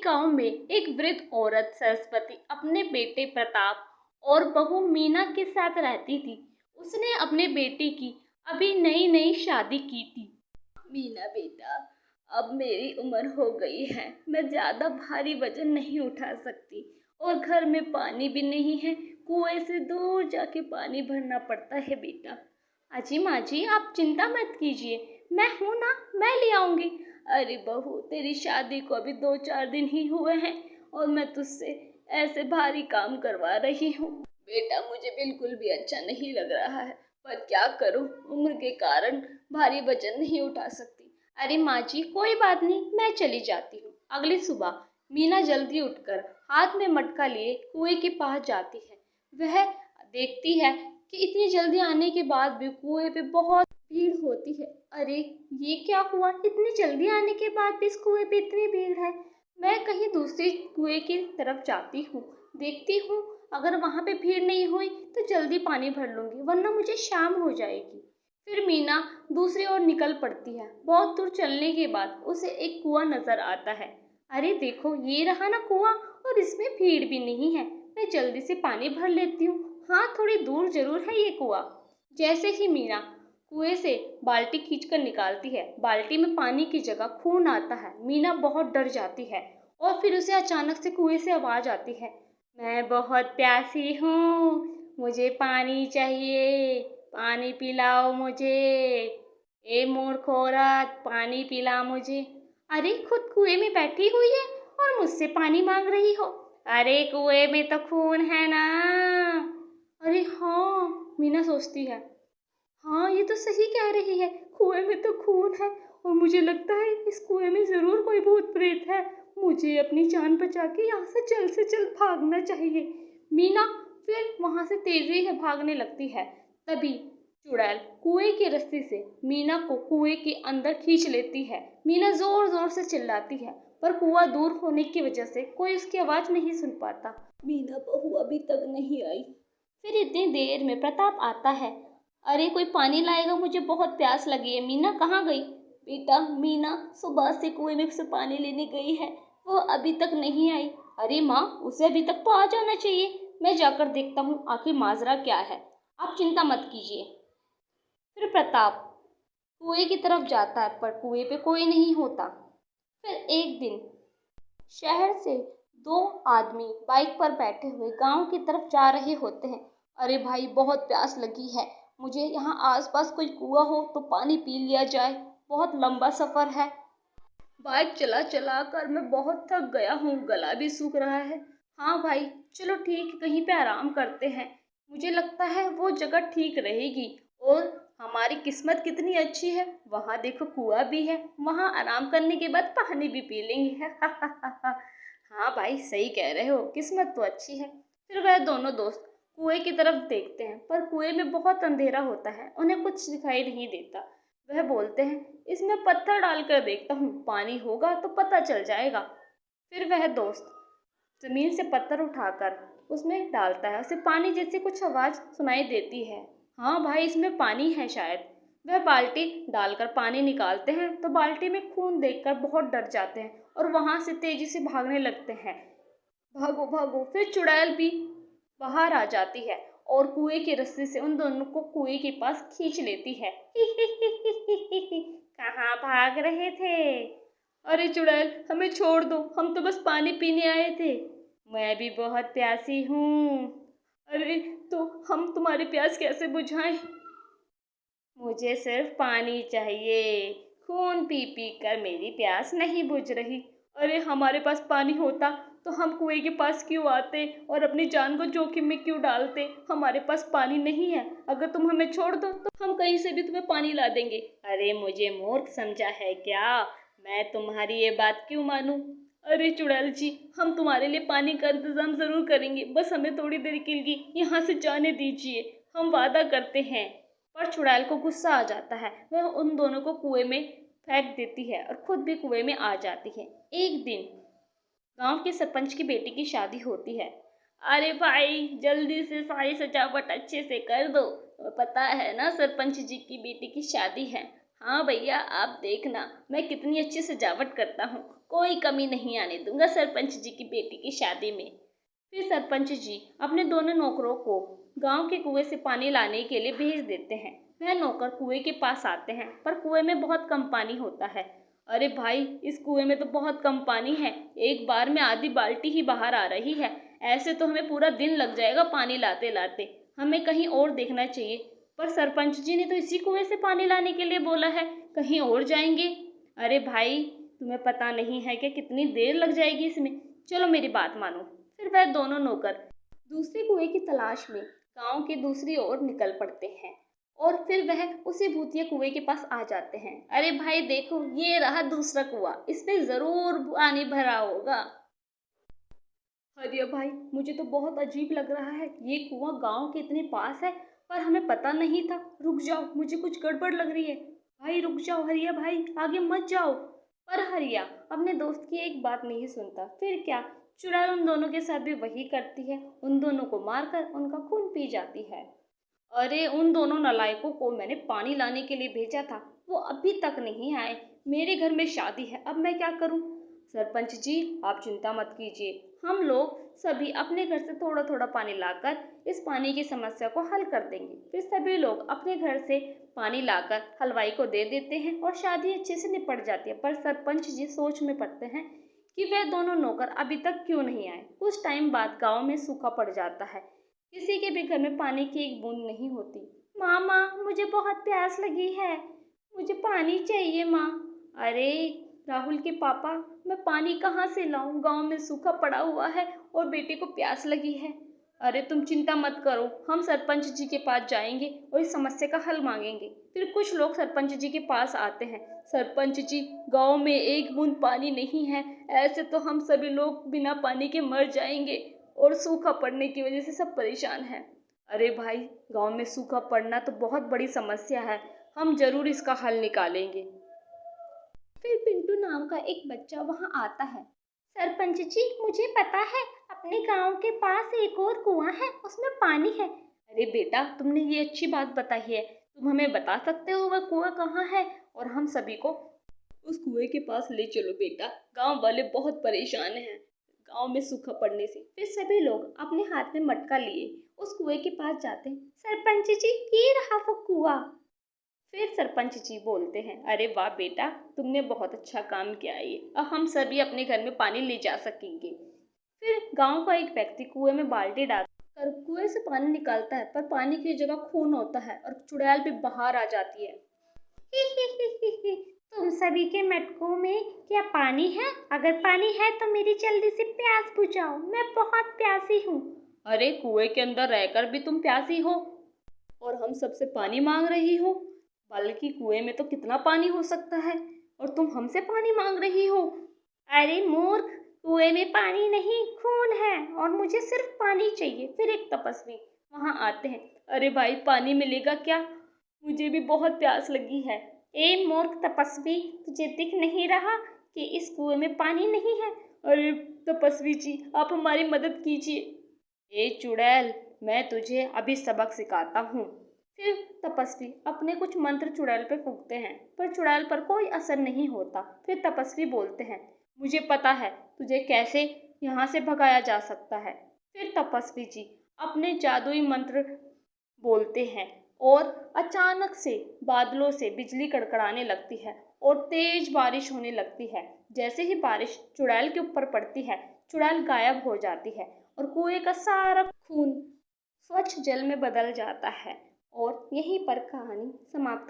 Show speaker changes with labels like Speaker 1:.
Speaker 1: गांव में एक वृद्ध औरत सरस्वती अपने बेटे प्रताप और बहू मीना के साथ रहती थी। उसने अपने बेटे की अभी नई नई शादी की थी। मीना बेटा, अब मेरी उम्र हो गई है, मैं ज़्यादा भारी वजन नहीं उठा सकती और घर में पानी भी नहीं है। कुएं से दूर जाके पानी भरना पड़ता है बेटा। अजी माँ जी, आप चिंता मत कीजिए, मैं हूँ ना, मैं ले आऊँगी। अरे बहू, तेरी शादी को अभी 2-4 दिन ही हुए हैं और मैं तुझसे ऐसे भारी काम करवा रही हूँ। बेटा, मुझे बिल्कुल भी अच्छा नहीं लग रहा है, पर क्या करूँ, उम्र के कारण भारी वजन नहीं उठा सकती। अरे माँ जी, कोई बात नहीं, मैं चली जाती हूँ। अगली सुबह मीना जल्दी उठकर हाथ में मटका लिए कुएं के पास जाती है। वह देखती है कि इतनी जल्दी आने के बाद भी कुएं पे बहुत भीड़ होती है। अरे ये क्या हुआ, इतनी जल्दी आने के बाद भी इस कुएं पे इतनी भीड़ है। मैं कहीं दूसरी कुएं की तरफ जाती हूँ, देखती हूँ, अगर वहां पे भीड़ नहीं हुई तो जल्दी पानी भर लूंगी, वरना मुझे शाम हो जाएगी। फिर मीना दूसरी ओर निकल पड़ती है। बहुत दूर चलने के बाद उसे एक कुआं नजर आता है। अरे देखो, ये रहा ना कुआं, और इसमें भीड़ भी नहीं है। मैं जल्दी से पानी भर लेती हूँ। हाँ, थोड़ी दूर जरूर है ये कुआं। जैसे ही मीना कुएं से बाल्टी खींचकर निकालती है, बाल्टी में पानी की जगह खून आता है। मीना बहुत डर जाती है और फिर उसे अचानक से कुएं से आवाज आती है, मैं बहुत प्यासी हूँ, मुझे पानी चाहिए, पानी पिलाओ मुझे, ए मूर्ख औरत, पानी पिला मुझे। अरे, खुद कुएं में बैठी हुई है और मुझसे पानी मांग रही हो। अरे, कुएं में तो खून है ना। अरे हाँ, मीना सोचती है, हाँ ये तो सही कह रही है, कुएं में तो खून है और मुझे लगता है इस कुएं में जरूर कोई भूत प्रेत है। मुझे अपनी जान बचा के यहाँ से जल्द भागना चाहिए। मीना फिर वहां से तेजी से भागने लगती है। तभी चुड़ैल कुएं के रस्सी से मीना को कुएं के अंदर खींच लेती है। मीना जोर जोर से चिल्लाती है, पर कुआं दूर होने की वजह से कोई उसकी आवाज नहीं सुन पाता। मीना बहू अभी तक नहीं आई। फिर इतनी देर में प्रताप आता है। अरे, कोई पानी लाएगा, मुझे बहुत प्यास लगी है। मीना कहाँ गई? बेटा, मीना सुबह से कुएं में से पानी लेने गई है, वो अभी तक नहीं आई। अरे माँ, उसे अभी तक तो आ जाना चाहिए, मैं जाकर देखता हूँ आखिर माजरा क्या है। आप चिंता मत कीजिए। फिर प्रताप कुएं की तरफ जाता है, पर कुएं पे कोई नहीं होता। फिर एक दिन शहर से 2 आदमी बाइक पर बैठे हुए गांव की तरफ जा रहे होते हैं। अरे भाई, बहुत प्यास लगी है, मुझे यहाँ आसपास कोई कुआं हो तो पानी पी लिया जाए, बहुत लंबा सफर है। बाइक चला चला कर मैं बहुत थक गया हूँ, गला भी सूख रहा है। हाँ भाई, चलो ठीक है, कहीं पे आराम करते हैं। मुझे लगता है वो जगह ठीक रहेगी और हमारी किस्मत कितनी अच्छी है, वहाँ देखो कुआं भी है, वहाँ आराम करने के बाद पानी भी पी लेंगे। हाँ भाई, सही कह रहे हो, किस्मत तो अच्छी है। फिर वह दोनों दोस्त कुएं की तरफ देखते हैं, पर कुएं में बहुत अंधेरा होता है, उन्हें कुछ दिखाई नहीं देता। वह बोलते हैं, इसमें पत्थर डालकर देखता हूँ, पानी होगा तो पता चल जाएगा। फिर वह दोस्त जमीन से पत्थर उठाकर उसमें डालता है, उसे पानी जैसी कुछ आवाज सुनाई देती है। हाँ भाई, इसमें पानी है शायद। वह बाल्टी डालकर पानी निकालते हैं तो बाल्टी में खून देखकर बहुत डर जाते हैं और वहां से तेजी से भागने लगते हैं। भागो भागो। फिर चुड़ैल भी बाहर आ जाती है और कुएं की रस्सी से उन दोनों को कुएं के पास खींच लेती है। कहाँ भाग रहे थे? अरे चुड़ैल, हमें छोड़ दो, हम तो बस पानी पीने आए थे। मैं भी बहुत प्यासी हूँ। अरे, तो हम तुम्हारी प्यास कैसे बुझाएं? मुझे सिर्फ पानी चाहिए, खून पी पी कर मेरी प्यास नहीं बुझ रही। अरे, हमारे पास पानी होता तो हम कुएं के पास क्यों आते और अपनी जान को जोखिम में क्यों डालते? हमारे पास पानी नहीं है, अगर तुम हमें छोड़ दो तो हम कहीं से भी तुम्हें पानी ला देंगे। अरे, मुझे मूर्ख समझा है क्या? मैं तुम्हारी ये बात क्यों मानूं? अरे चुड़ैल जी, हम तुम्हारे लिए पानी का इंतजाम जरूर करेंगे, बस हमें थोड़ी देर के लिए यहाँ से जाने दीजिए, हम वादा करते हैं। पर चुड़ैल को गुस्सा आ जाता है, वह उन दोनों को कुएं में फेंक देती है और खुद भी कुएं में आ जाती है। एक दिन गांव के सरपंच की बेटी की शादी होती है। अरे भाई, जल्दी से सारी सजावट अच्छे से कर दो, पता है ना सरपंच जी की बेटी की शादी है। हाँ भैया, आप देखना मैं कितनी अच्छी सजावट करता हूँ, कोई कमी नहीं आने दूंगा सरपंच जी की बेटी की शादी में। फिर सरपंच जी अपने दोनों नौकरों को गांव के कुएं से पानी लाने के लिए भेज देते हैं। वह नौकर कुएं के पास आते हैं, पर कुएं में बहुत कम पानी होता है। अरे भाई, इस कुएं में तो बहुत कम पानी है, एक बार में आधी बाल्टी ही बाहर आ रही है। ऐसे तो हमें पूरा दिन लग जाएगा पानी लाते लाते, हमें कहीं और देखना चाहिए। पर सरपंच जी ने तो इसी कुएं से पानी लाने के लिए बोला है, कहीं और जाएंगे। अरे भाई, तुम्हें पता नहीं है कि कितनी देर लग जाएगी इसमें। चलो मेरी बात मानो। फिर वह दोनों नौकर दूसरे कुएं की तलाश में गांव के दूसरी ओर निकल पड़ते हैं और फिर वह उसी भूतिया कुएं के पास आ जाते हैं। अरे भाई देखो, ये रहा दूसरा कुआं, इसमें जरूर पानी भरा होगा। अरे भाई, मुझे तो बहुत अजीब लग रहा है, ये कुआं गांव के इतने पास है पर हमें पता नहीं था। रुक जाओ, मुझे कुछ गड़बड़ लग रही है। भाई रुक जाओ हरिया भाई, आगे मत जाओ। पर हरिया अपने दोस्त की एक बात नहीं सुनता। फिर क्या, चुड़ैल उन दोनों के साथ भी वही करती है, उन दोनों को मारकर उनका खून पी जाती है। अरे उन दोनों नालायकों को मैंने पानी लाने के लिए भेजा था, वो अभी तक नहीं आए। मेरे घर में शादी है, अब मैं क्या करूं? सरपंच जी आप चिंता मत कीजिए, हम लोग सभी अपने घर से थोड़ा थोड़ा पानी लाकर इस पानी की समस्या को हल कर देंगे। फिर सभी लोग अपने घर से पानी लाकर हलवाई को दे देते हैं और शादी अच्छे से निपट जाती है। पर सरपंच जी सोच में पड़ते हैं कि वह दोनों नौकर अभी तक क्यों नहीं आए। कुछ टाइम बाद गांव में सूखा पड़ जाता है, किसी के भी घर में पानी की एक बूंद नहीं होती। माँ, मुझे बहुत प्यास लगी है, मुझे पानी चाहिए माँ। अरे राहुल के पापा, मैं पानी कहाँ से लाऊं, गांव में सूखा पड़ा हुआ है और बेटे को प्यास लगी है। अरे तुम चिंता मत करो, हम सरपंच जी के पास जाएंगे और इस समस्या का हल मांगेंगे। फिर कुछ लोग सरपंच जी के पास आते हैं। सरपंच जी, गांव में एक बूंद पानी नहीं है, ऐसे तो हम सभी लोग बिना पानी के मर जाएंगे और सूखा पड़ने की वजह से सब परेशान हैं। अरे भाई, गांव में सूखा पड़ना तो बहुत बड़ी समस्या है, हम जरूर इसका हल निकालेंगे। फिर पिंटू नाम का एक बच्चा वहां आता है। सरपंच जी, मुझे पता है, अपने गांव के पास एक और कुआं है, उसमें पानी है। अरे बेटा, तुमने ये अच्छी बात बताई है, तुम हमें बता सकते हो वह कुआं कहाँ है और हम सभी को उस कुएं के पास ले चलो बेटा। गांव वाले बहुत परेशान हैं गांव में सूखा पड़ने से। फिर सभी लोग अपने हाथ में मटका लिए उस कुएं के पास जाते हैं। सरपंच जी, ये रहा वो कुआं। फिर सरपंच जी बोलते हैं, अरे वाह बेटा, तुमने बहुत अच्छा काम किया है, ये अब हम सभी अपने घर में पानी ले जा सकेंगे। फिर गांव का एक व्यक्ति कुएं में बाल्टी डालकर कुएं से पानी निकालता है, पर पानी की जगह खून होता है और चुड़ैल भी बाहर आ जाती है। तुम सभी के मटकों में क्या पानी है? अगर पानी है तो मेरी जल्दी से प्यास बुझाओ, मैं बहुत प्यासी हूँ। अरे कुएं के अंदर रहकर भी तुम प्यासी हो और हम सबसे पानी मांग रही हो? बल्कि कुएं में तो कितना पानी हो सकता है और तुम हमसे पानी मांग रही हो? अरे मूर्ख, कुएं में पानी नहीं, खून है और मुझे सिर्फ पानी चाहिए। फिर एक तपस्वी वहां आते हैं। अरे भाई, पानी मिलेगा क्या? मुझे भी बहुत प्यास लगी है। ए मूर्ख तपस्वी, तुझे दिख नहीं रहा कि इस कुएं में पानी नहीं है? अरे तपस्वी जी, आप हमारी मदद कीजिए। ए चुड़ैल, मैं तुझे अभी सबक सिखाता हूँ। फिर तपस्वी अपने कुछ मंत्र चुड़ैल पे फूंकते हैं, पर चुड़ैल पर कोई असर नहीं होता। फिर तपस्वी बोलते हैं, मुझे पता है तुझे कैसे यहाँ से भगाया जा सकता है। फिर तपस्वी जी अपने जादुई मंत्र बोलते हैं और अचानक से बादलों से बिजली कड़कड़ाने लगती है और तेज बारिश होने लगती है। जैसे ही बारिश चुड़ैल के ऊपर पड़ती है, चुड़ैल गायब हो जाती है और कुएं का सारा खून स्वच्छ जल में बदल जाता है। और यहीं पर कहानी समाप्त